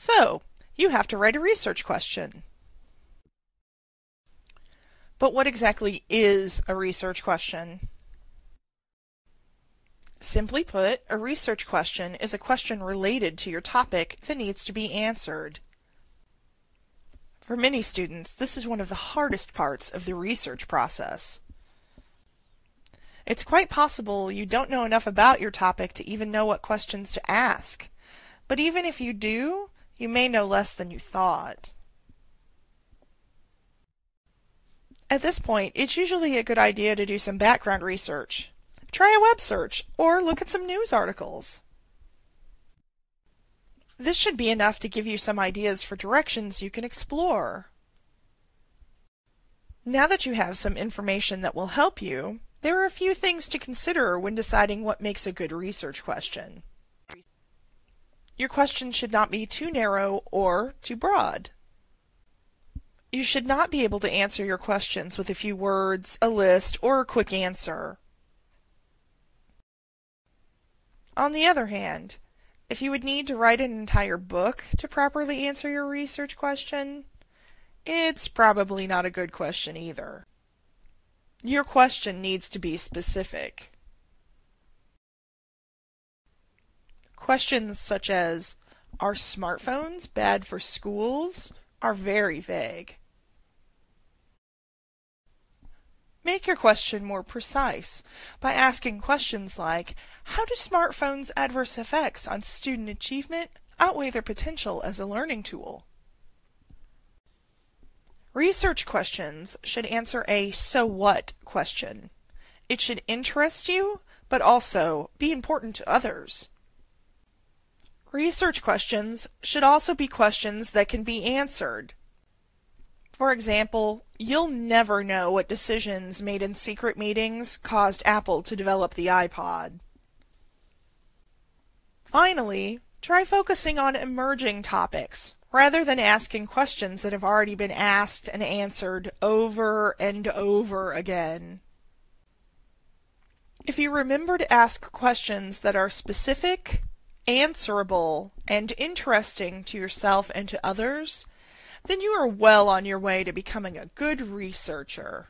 So, you have to write a research question. But what exactly is a research question? Simply put, a research question is a question related to your topic that needs to be answered. For many students, this is one of the hardest parts of the research process. It's quite possible you don't know enough about your topic to even know what questions to ask. But even if you do, you may know less than you thought. At this point, it's usually a good idea to do some background research. Try a web search, or look at some news articles. This should be enough to give you some ideas for directions you can explore. Now that you have some information that will help you, there are a few things to consider when deciding what makes a good research question. Your question should not be too narrow or too broad. You should not be able to answer your questions with a few words, a list, or a quick answer. On the other hand, if you would need to write an entire book to properly answer your research question, it's probably not a good question either. Your question needs to be specific. Questions such as, "Are smartphones bad for schools?" are very vague. Make your question more precise by asking questions like, how do smartphones' adverse effects on student achievement outweigh their potential as a learning tool? Research questions should answer a "so what" question. It should interest you, but also be important to others. Research questions should also be questions that can be answered. For example, you'll never know what decisions made in secret meetings caused Apple to develop the iPod. Finally, try focusing on emerging topics, rather than asking questions that have already been asked and answered over and over again. If you remember to ask questions that are specific, answerable, and interesting to yourself and to others, then you are well on your way to becoming a good researcher.